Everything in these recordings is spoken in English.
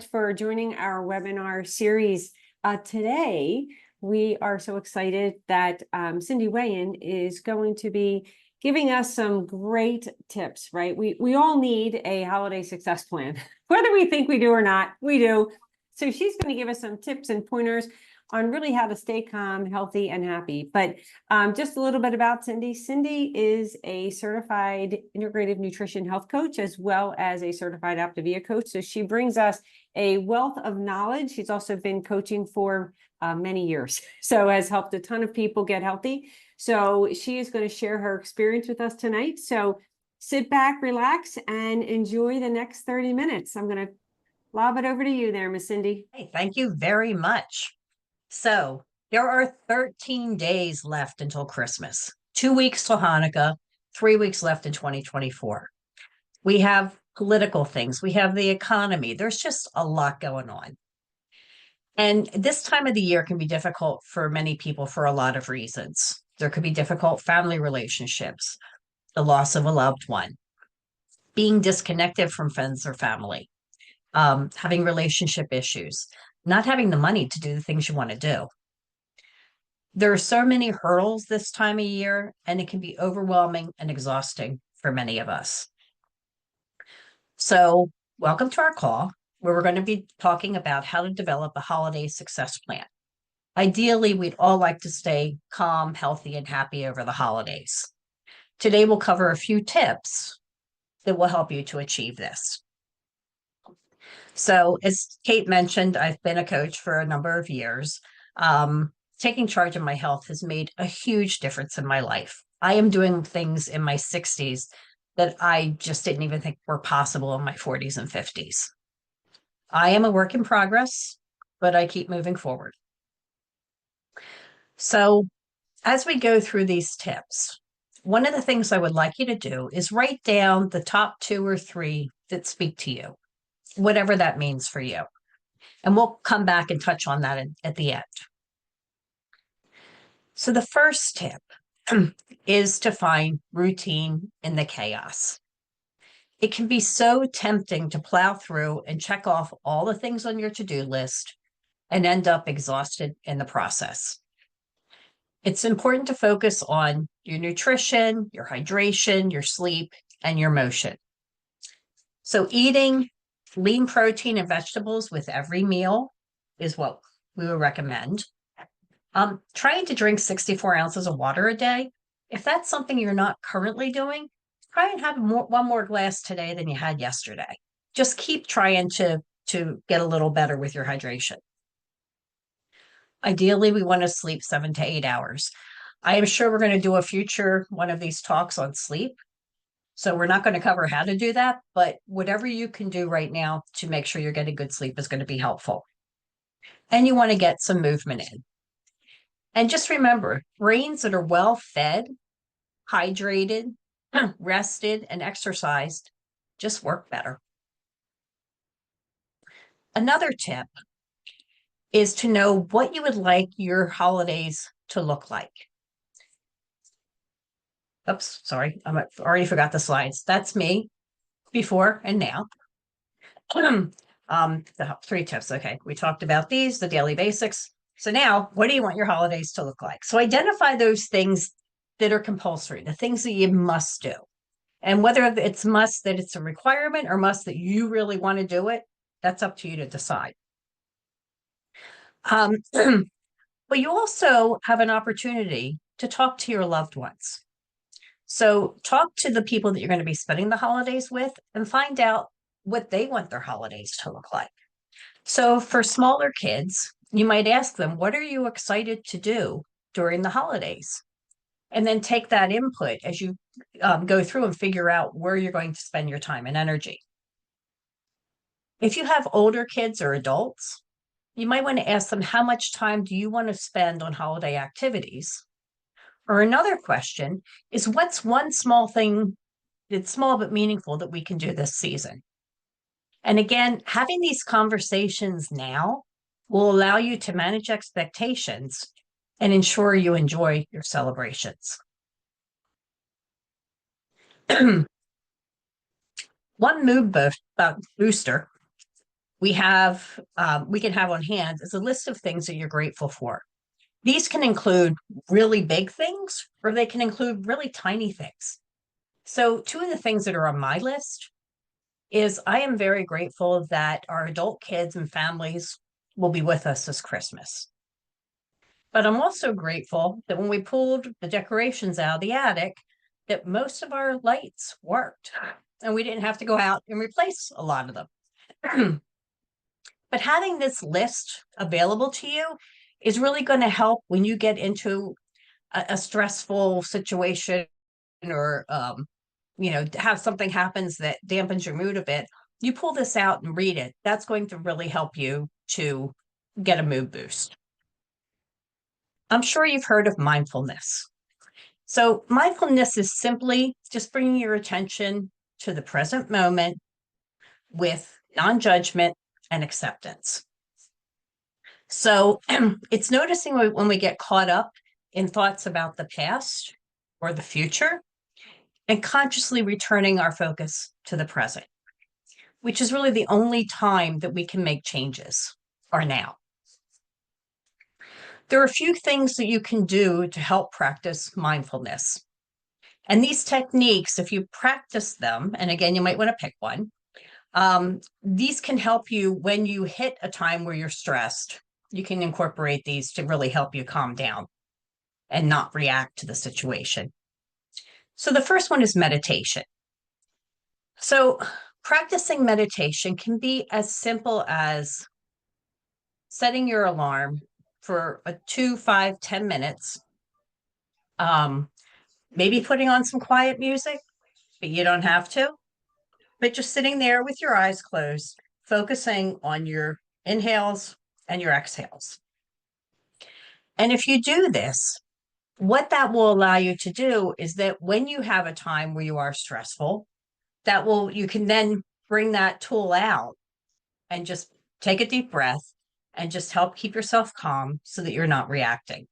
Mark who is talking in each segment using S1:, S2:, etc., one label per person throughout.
S1: much for joining our webinar series. Today, we are so excited that Cindy Wayan is going to be giving us some great tips, right? We all need a holiday success plan. Whether we think we do or not, we do. So she's going to give us some tips and pointers on really how to stay calm, healthy, and happy. But just a little bit about Cindy. Cindy is a certified integrative nutrition health coach, as well as a certified Optavia coach. So she brings us a wealth of knowledge. She's also been coaching for many years, so has helped a ton of people get healthy. So she is going to share her experience with us tonight. So sit back, relax, and enjoy the next 30 minutes. I'm going to lob it over to you there, Miss Cindy.
S2: Hey, thank you very much. So there are 13 days left until Christmas, 2 weeks till Hanukkah, 3 weeks left in 2024. We have political things. We have the economy. There's just a lot going on. And this time of the year can be difficult for many people for a lot of reasons. There could be difficult family relationships, the loss of a loved one, being disconnected from friends or family, having relationship issues, not having the money to do the things you want to do. There are so many hurdles this time of year, and it can be overwhelming and exhausting for many of us. So welcome to our call, where we're going to be talking about how to develop a holiday success plan. Ideally, we'd all like to stay calm, healthy, and happy over the holidays. Today, we'll cover a few tips that will help you to achieve this. So as Kate mentioned, I've been a coach for a number of years. Taking charge of my health has made a huge difference in my life. I am doing things in my 60s that I just didn't even think were possible in my 40s and 50s. I am a work in progress, but I keep moving forward. So as we go through these tips, one of the things I would like you to do is write down the top 2 or 3 that speak to you, whatever that means for you. And we'll come back and touch on that at the end. So the first tip is to find routine in the chaos. It can be so tempting to plow through and check off all the things on your to-do list and end up exhausted in the process. It's important to focus on your nutrition, your hydration, your sleep, and your motion. So eating lean protein and vegetables with every meal is what we would recommend. Trying to drink 64 ounces of water a day, if that's something you're not currently doing, try and have one more glass today than you had yesterday. Just keep trying to get a little better with your hydration. Ideally, we want to sleep 7 to 8 hours. I am sure we're going to do a future one of these talks on sleep. So we're not going to cover how to do that, but whatever you can do right now to make sure you're getting good sleep is going to be helpful. And you want to get some movement in. And just remember, brains that are well fed, hydrated, rested, and exercised just work better. Another tip is to know what you would like your holidays to look like. Oops, sorry, I already forgot the slides. That's me before and now. The 3 tips. Okay, we talked about these, the daily basics. So now, what do you want your holidays to look like? So identify those things that are compulsory, the things that you must do. And whether it's must that it's a requirement or must that you really want to do it, that's up to you to decide. But you also have an opportunity to talk to your loved ones. So talk to the people that you're going to be spending the holidays with and find out what they want their holidays to look like. So for smaller kids, you might ask them, what are you excited to do during the holidays? And then take that input as you go through and figure out where you're going to spend your time and energy. If you have older kids or adults, you might want to ask them, how much time do you want to spend on holiday activities? Or another question is, what's one small thing that's small but meaningful that we can do this season? And again, having these conversations now will allow you to manage expectations and ensure you enjoy your celebrations. One mood booster we can have on hand is a list of things that you're grateful for. These can include really big things, or they can include really tiny things. So two of the things that are on my list is I am very grateful that our adult kids and families will be with us this Christmas. But I'm also grateful that when we pulled the decorations out of the attic, that most of our lights worked and we didn't have to go out and replace a lot of them. But having this list available to you is really going to help when you get into a stressful situation, or have something happens that dampens your mood a bit. You pull this out and read it. That's going to really help you to get a mood boost. I'm sure you've heard of mindfulness. So mindfulness is simply just bringing your attention to the present moment with non-judgment and acceptance. So it's noticing when we get caught up in thoughts about the past or the future, and consciously returning our focus to the present, which is really the only time that we can make changes, are now. There are a few things that you can do to help practice mindfulness. And these techniques, if you practice them, and again, you might want to pick one, these can help you when you hit a time where you're stressed. You can incorporate these to really help you calm down and not react to the situation. So the first one is meditation. So practicing meditation can be as simple as setting your alarm for 2, 5, 10 minutes. Maybe putting on some quiet music, but you don't have to. But just sitting there with your eyes closed, focusing on your inhales and your exhales. And if you do this, what that will allow you to do is that when you have a time where you are stressful, you can then bring that tool out and just take a deep breath and just help keep yourself calm so that you're not reacting.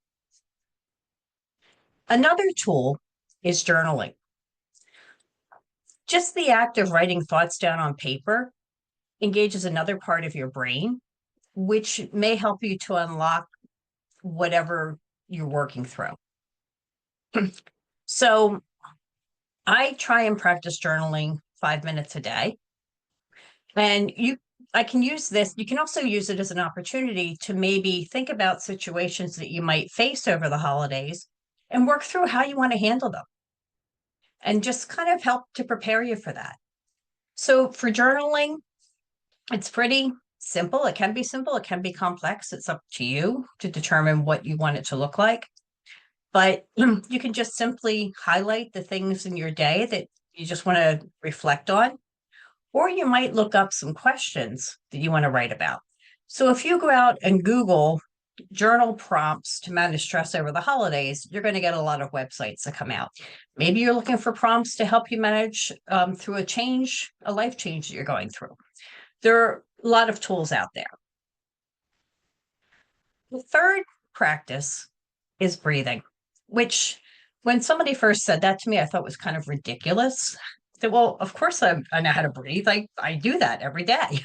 S2: Another tool is journaling. Just the act of writing thoughts down on paper engages another part of your brain, which may help you to unlock whatever you're working through. So I try and practice journaling 5 minutes a day. And I can use this. You can also use it as an opportunity to maybe think about situations that you might face over the holidays and work through how you want to handle them, and just kind of help to prepare you for that. So for journaling, it's pretty simple. It can be simple. It can be complex. It's up to you to determine what you want it to look like. But you can just simply highlight the things in your day that you just want to reflect on. Or you might look up some questions that you want to write about. So if you go out and Google journal prompts to manage stress over the holidays, you're going to get a lot of websites that come out. Maybe you're looking for prompts to help you manage through a life change that you're going through. There are a lot of tools out there. The third practice is breathing, which when somebody first said that to me, I thought was kind of ridiculous. I said, well, of course I know how to breathe. I do that every day.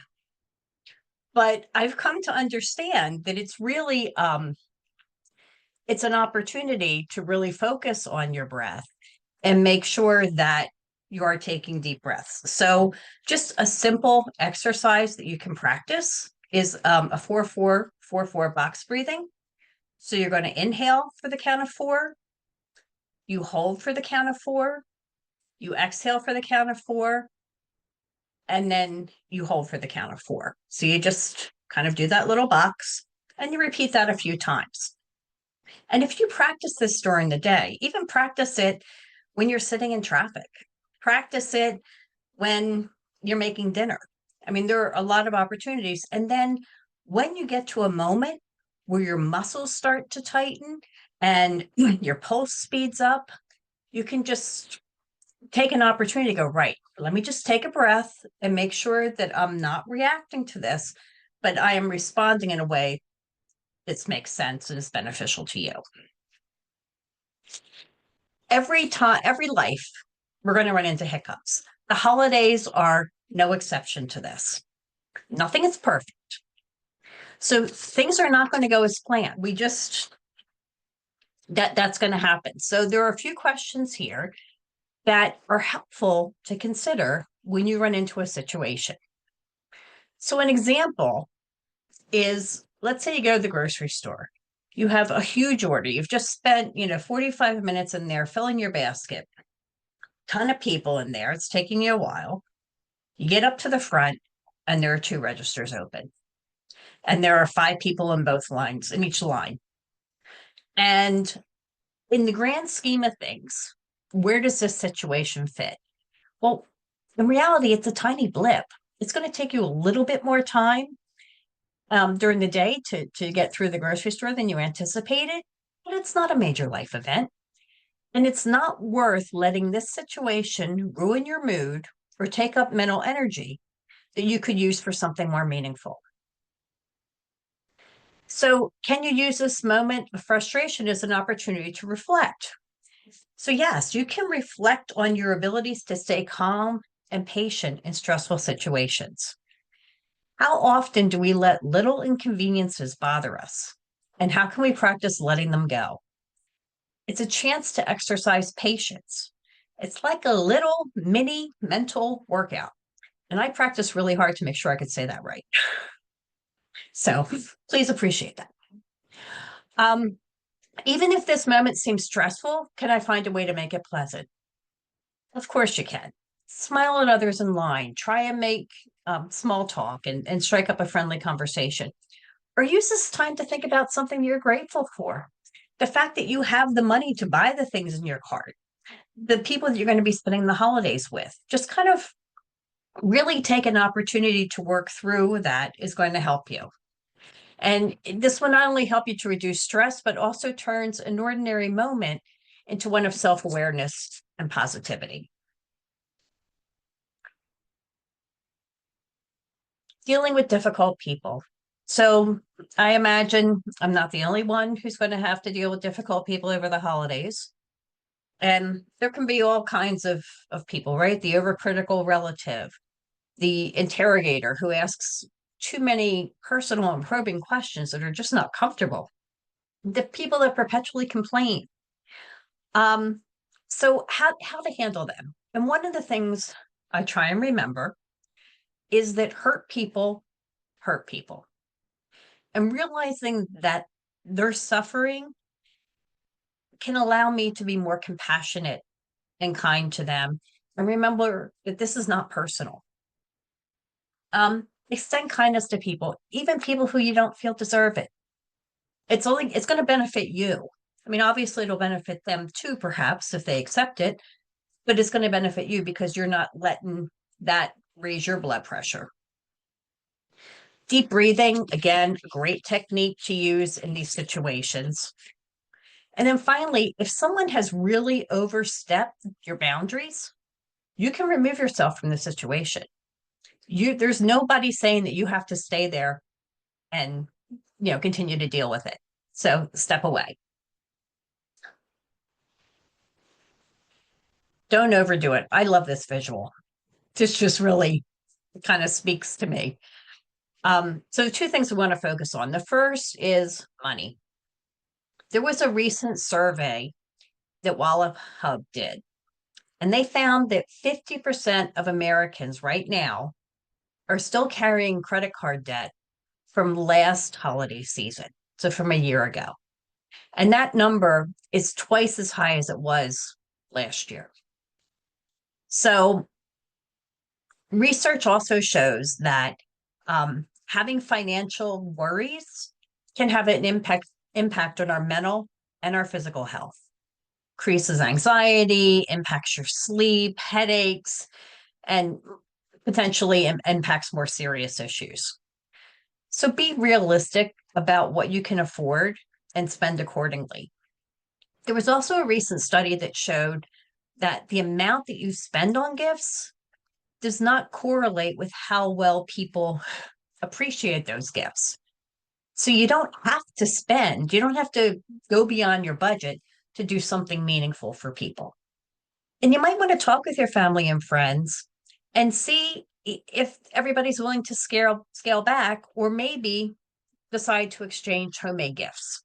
S2: But I've come to understand that it's really, it's an opportunity to really focus on your breath and make sure that you are taking deep breaths. So just a simple exercise that you can practice is a 4-4-4-4 box breathing. So you're going to inhale for the count of 4, you hold for the count of 4, you exhale for the count of 4, and then you hold for the count of 4. So you just kind of do that little box and you repeat that a few times. And if you practice this during the day, even practice it when you're sitting in traffic, practice it when you're making dinner. I mean, there are a lot of opportunities. And then when you get to a moment where your muscles start to tighten and your pulse speeds up, you can just take an opportunity to go, right, let me just take a breath and make sure that I'm not reacting to this, but I am responding in a way that makes sense and is beneficial to you. Every life, we're going to run into hiccups. The holidays are no exception to this. Nothing is perfect. So things are not going to go as planned. That's going to happen. So there are a few questions here that are helpful to consider when you run into a situation. So an example is, let's say you go to the grocery store. You have a huge order. You've just spent, 45 minutes in there filling your basket. Ton of people in there. It's taking you a while. You get up to the front and there are two registers open. And there are 5 people in both lines, in each line. And in the grand scheme of things, where does this situation fit? Well, in reality, it's a tiny blip. It's going to take you a little bit more time during the day to get through the grocery store than you anticipated, but it's not a major life event. And it's not worth letting this situation ruin your mood or take up mental energy that you could use for something more meaningful. So, can you use this moment of frustration as an opportunity to reflect? So, yes, you can reflect on your abilities to stay calm and patient in stressful situations. How often do we let little inconveniences bother us? And how can we practice letting them go? It's a chance to exercise patience. It's like a little mini mental workout. And I practiced really hard to make sure I could say that right. So please appreciate that. Even if this moment seems stressful, can I find a way to make it pleasant? Of course you can. Smile at others in line. Try and make small talk and strike up a friendly conversation. Or use this time to think about something you're grateful for. The fact that you have the money to buy the things in your cart, the people that you're going to be spending the holidays with, just kind of really take an opportunity to work through that is going to help you. And this will not only help you to reduce stress, but also turns an ordinary moment into one of self-awareness and positivity. Dealing with difficult people. So I imagine I'm not the only one who's going to have to deal with difficult people over the holidays. And there can be all kinds of people, right? The overcritical relative, the interrogator who asks too many personal and probing questions that are just not comfortable, the people that perpetually complain. So how to handle them? And one of the things I try and remember is that hurt people hurt people. And realizing that their suffering can allow me to be more compassionate and kind to them. And remember that this is not personal. Extend kindness to people, even people who you don't feel deserve it. It's going to benefit you. I mean, obviously it'll benefit them too, perhaps, if they accept it, but it's going to benefit you because you're not letting that raise your blood pressure. Deep breathing, again, great technique to use in these situations. And then finally, if someone has really overstepped your boundaries, you can remove yourself from the situation. There's nobody saying that you have to stay there and continue to deal with it. So step away. Don't overdo it. I love this visual. This just really kind of speaks to me. So the 2 things we want to focus on. The first is money. There was a recent survey that Wallop Hub did, and they found that 50% of Americans right now are still carrying credit card debt from last holiday season, so from a year ago. And that number is twice as high as it was last year. So research also shows that having financial worries can have an impact on our mental and our physical health. Increases anxiety, impacts your sleep, headaches, and potentially impacts more serious issues. So be realistic about what you can afford and spend accordingly. There was also a recent study that showed that the amount that you spend on gifts does not correlate with how well people appreciate those gifts. So you don't have to spend, you don't have to go beyond your budget to do something meaningful for people. And you might want to talk with your family and friends and see if everybody's willing to scale back, or maybe decide to exchange homemade gifts.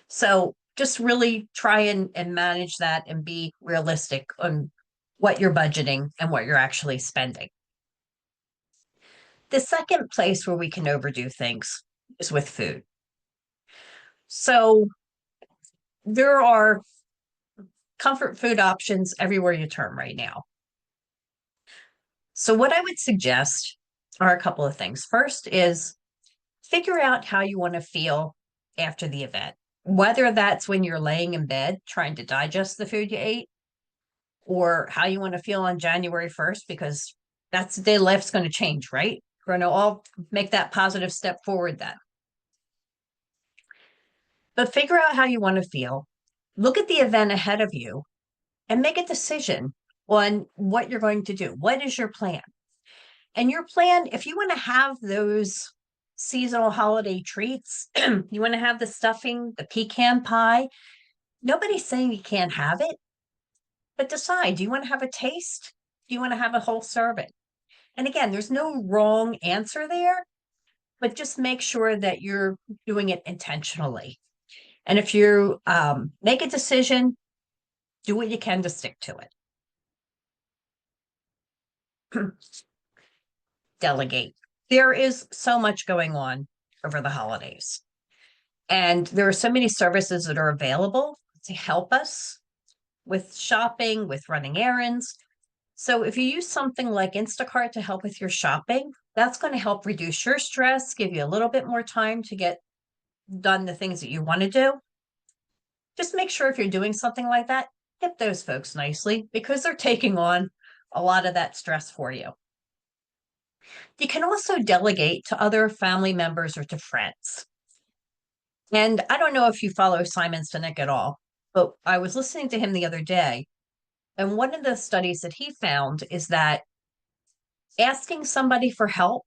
S2: So just really try and manage that and be realistic on what you're budgeting and what you're actually spending. The second place where we can overdo things is with food. So there are comfort food options everywhere you turn right now. So what I would suggest are a couple of things. First is figure out how you want to feel after the event, whether that's when you're laying in bed trying to digest the food you ate, or how you want to feel on January 1st, because that's the day life's going to change, right? We're going to all make that positive step forward then. But figure out how you want to feel, look at the event ahead of you, and make a decision on what you're going to do. What is your plan? And your plan, if you want to have those seasonal holiday treats, you want to have the stuffing, the pecan pie, nobody's saying you can't have it, but decide, do you want to have a taste? Do you want to have a whole serving? And again, there's no wrong answer there, but just make sure that you're doing it intentionally. And if you make a decision, do what you can to stick to it. Delegate. There is so much going on over the holidays. And there are so many services that are available to help us with shopping, with running errands. So if you use something like Instacart to help with your shopping, that's going to help reduce your stress, give you a little bit more time to get done the things that you want to do. Just make sure if you're doing something like that, tip those folks nicely, because they're taking on a lot of that stress for you. You can also delegate to other family members or to friends. And I don't know if you follow Simon Sinek at all, but I was listening to him the other day. And one of the studies that he found is that asking somebody for help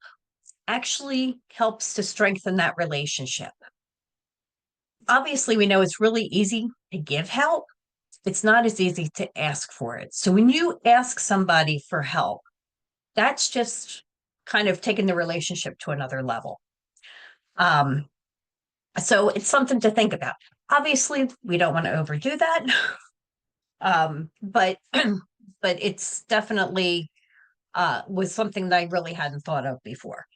S2: actually helps to strengthen that relationship. Obviously, we know it's really easy to give help. It's not as easy to ask for it. So when you ask somebody for help, that's just kind of taking the relationship to another level. So it's something to think about. Obviously, we don't want to overdo that. But but it's definitely was something that I really hadn't thought of before.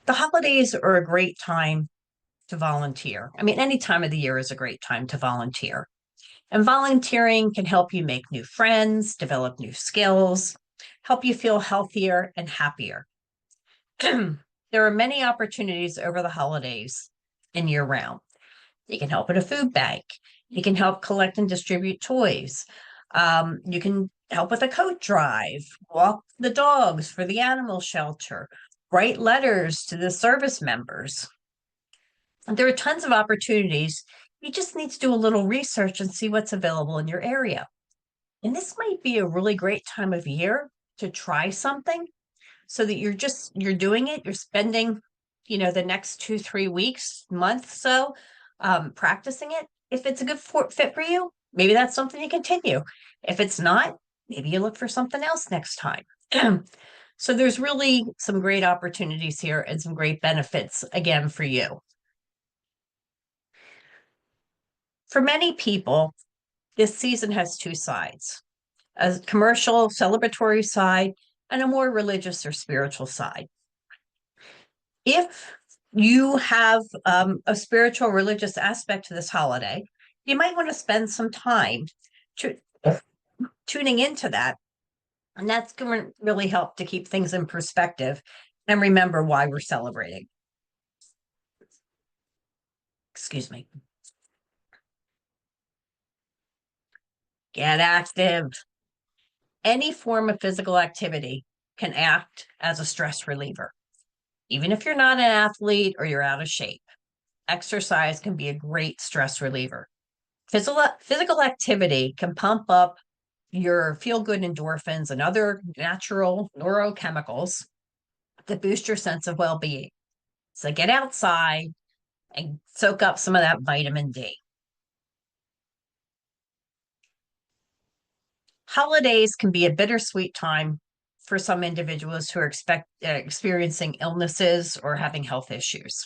S2: The holidays are a great time to volunteer. I mean, any time of the year is a great time to volunteer. And volunteering can help you make new friends, develop new skills, help you feel healthier and happier. There are many opportunities over the holidays and year round. You can help at a food bank. You can help collect and distribute toys. You can help with a coat drive, walk the dogs for the animal shelter, write letters to the service members. There are tons of opportunities. You just need to do a little research and see what's available in your area. And this might be a really great time of year to try something, so that you're doing it, you're spending, the next 2-3 weeks, month, so practicing it. If it's a good fit for you, maybe that's something you continue. If it's not, maybe you look for something else next time. So there's really some great opportunities here and some great benefits again for you. For many people, this season has two sides: a commercial celebratory side and a more religious or spiritual side. If you have a spiritual religious aspect to this holiday, you might want to spend some time tuning into that. And that's going to really help to keep things in perspective and remember why we're celebrating. Excuse me. Get active. Any form of physical activity can act as a stress reliever. Even if you're not an athlete or you're out of shape, exercise can be a great stress reliever. Physical activity can pump up your feel-good endorphins and other natural neurochemicals that boost your sense of well-being. So get outside and soak up some of that vitamin D. Holidays can be a bittersweet time for some individuals who are experiencing illnesses or having health issues.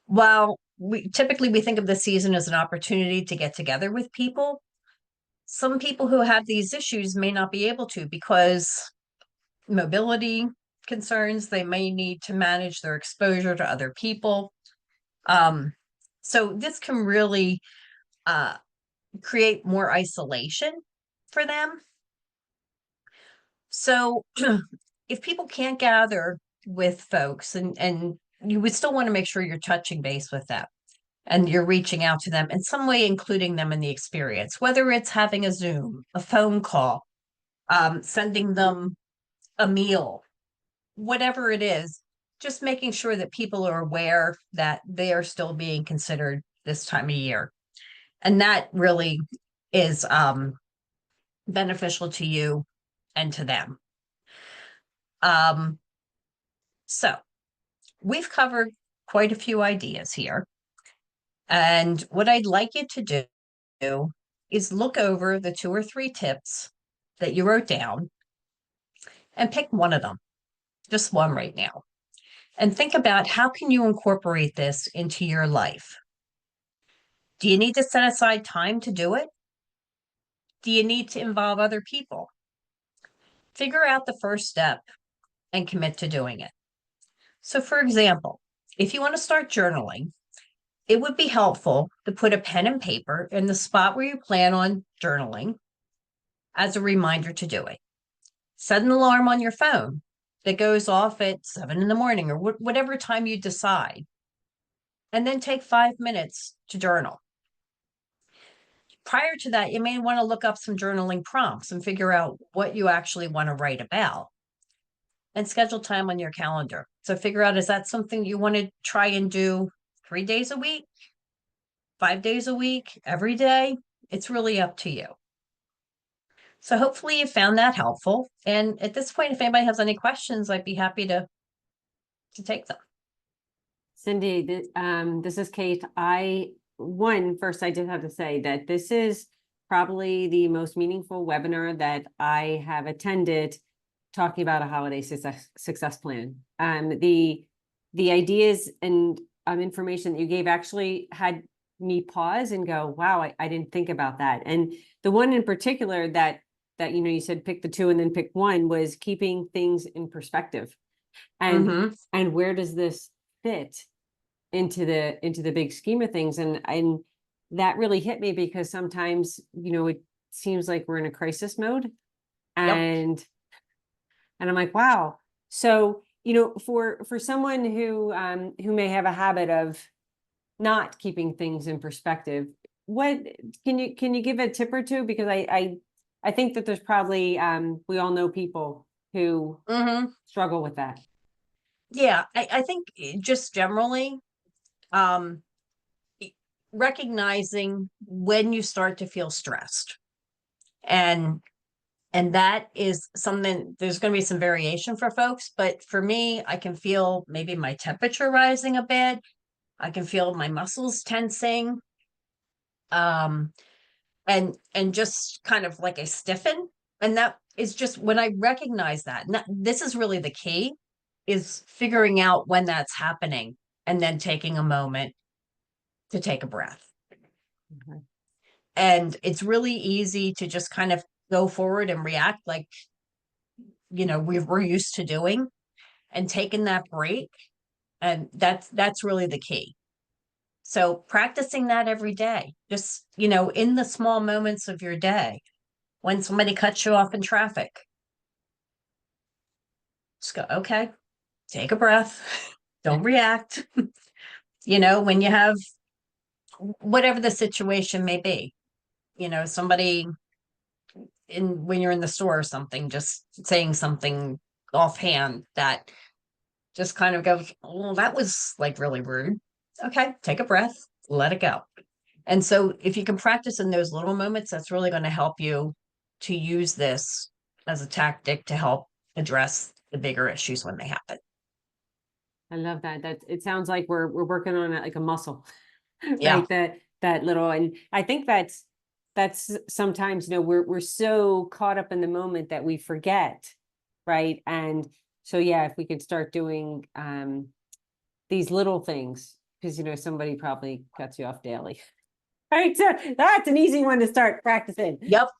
S2: While we think of the season as an opportunity to get together with people, some people who have these issues may not be able to because mobility concerns, they may need to manage their exposure to other people. So this can really uh, create more isolation for them. So if people can't gather with folks, and you would still want to make sure you're touching base with them and you're reaching out to them in some way, including them in the experience, whether it's having a Zoom, a phone call, sending them a meal, whatever it is, just making sure that people are aware that they are still being considered this time of year. And that really is beneficial to you and to them. So we've covered quite a few ideas here. And what I'd like you to do is look over the 2 or 3 tips that you wrote down and pick one of them, just one right now. And think about, how can you incorporate this into your life? Do you need to set aside time to do it? Do you need to involve other people? Figure out the first step and commit to doing it. So, for example, if you want to start journaling, it would be helpful to put a pen and paper in the spot where you plan on journaling as a reminder to do it. Set an alarm on your phone that goes off at 7 in the morning or whatever time you decide. And then take 5 minutes to journal. Prior to that, you may want to look up some journaling prompts and figure out what you actually want to write about and schedule time on your calendar. So figure out, is that something you want to try and do 3 days a week, 5 days a week, every day? It's really up to you. So hopefully you found that helpful. And at this point, if anybody has any questions, I'd be happy to take them.
S1: Cindy, this is Kate. First, I did have to say that this is probably the most meaningful webinar that I have attended talking about a holiday success plan. The ideas and information that you gave actually had me pause and go, wow, I didn't think about that. And the one in particular that you said pick the 2 and then pick 1 was keeping things in perspective. And where does this fit into the big scheme of things? And that really hit me, because sometimes it seems like we're in a crisis mode. And
S2: Yep.
S1: and I'm like, wow. So for someone who may have a habit of not keeping things in perspective, what can you give a tip or two? Because I think that there's probably we all know people who struggle with that.
S2: Yeah, I think just generally, recognizing when you start to feel stressed, and that is something, there's going to be some variation for folks, but for me, I can feel maybe my temperature rising a bit. I can feel my muscles tensing, and just kind of like I stiffen. And that is just when I recognize that. And this is really the key, is figuring out when that's happening and then taking a moment to take a breath. And it's really easy to just kind of go forward and react like we're used to doing, and taking that break. And that's really the key. So practicing that every day, just in the small moments of your day, when somebody cuts you off in traffic, just go, okay, take a breath, don't react. When you have whatever the situation may be, somebody when you're in the store or something, just saying something offhand that just kind of goes, well, that was like really rude. Okay, take a breath, let it go. And so if you can practice in those little moments, that's really going to help you to use this as a tactic to help address the bigger issues when they happen.
S1: I love that. It sounds like we're working on it like a muscle,
S2: Yeah.
S1: right? That little, and I think that's that's sometimes, we're so caught up in the moment that we forget, right? And so, yeah, if we could start doing these little things, because, somebody probably cuts you off daily. Right, so that's an easy one to start practicing.
S2: Yep.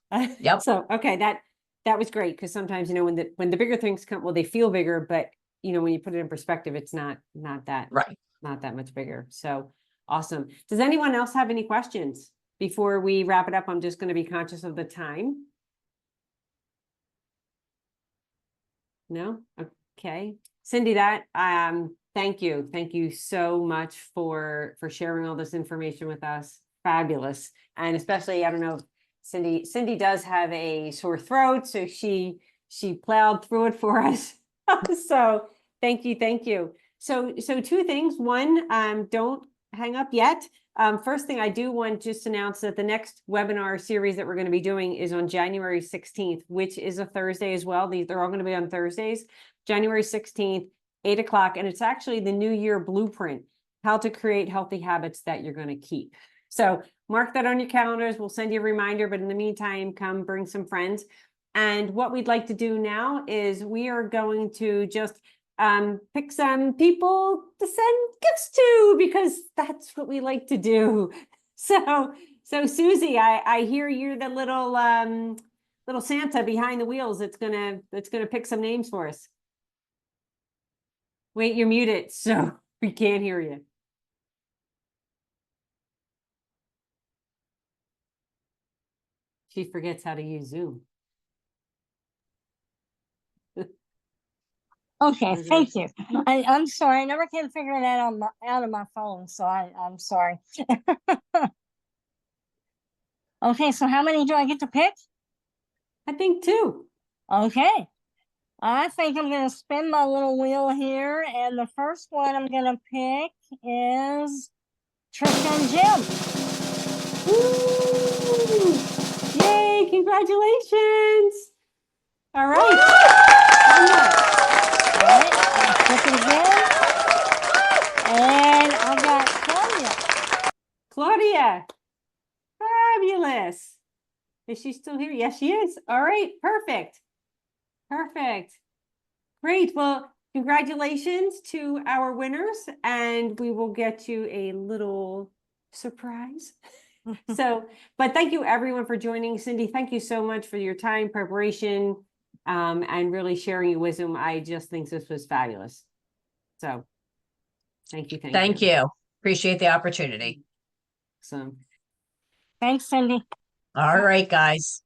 S2: Yep.
S1: So, okay, that was great, because sometimes, when the bigger things come, well, they feel bigger, but when you put it in perspective, it's not that
S2: Right.
S1: not that much bigger. So awesome. Does anyone else have any questions before we wrap it up? I'm just going to be conscious of the time. No? Okay. Cindy, thank you so much for sharing all this information with us. Fabulous. And especially, I don't know, Cindy does have a sore throat, so she plowed through it for us. So thank you. So two things. One, don't hang up yet. First thing, I do want to just announce that the next webinar series that we're going to be doing is on January 16th, which is a Thursday as well. They're all going to be on Thursdays, January 16th, 8 o'clock. And it's actually the New Year Blueprint, how to create healthy habits that you're going to keep. So mark that on your calendars. We'll send you a reminder, but in the meantime, come bring some friends. And what we'd like to do now is we are going to just pick some people to send gifts to, because that's what we like to do. So Susie, I hear you're the little Santa behind the wheels that's gonna pick some names for us. Wait, you're muted, so we can't hear you. She forgets how to use Zoom.
S3: Okay, thank you. I'm sorry, I never can figure that out of my phone, so I'm sorry. Okay, so how many do I get to pick?
S1: I think two.
S3: Okay. I think I'm gonna spin my little wheel here, and the first one I'm gonna pick is Trisha and Jim.
S1: Woo! Yay, congratulations. All right.
S3: All right, I'm flipping again. And I've got
S1: Claudia. Fabulous. Is she still here? Yes, she is. All right, perfect. Great. Well, congratulations to our winners, and we will get you a little surprise. But thank you everyone for joining. Cindy, thank you so much for your time, preparation, and really sharing your wisdom. I just think this was fabulous. So thank you.
S2: Thank you. Appreciate the opportunity.
S1: So
S3: Thanks, Cindy.
S2: All right, guys.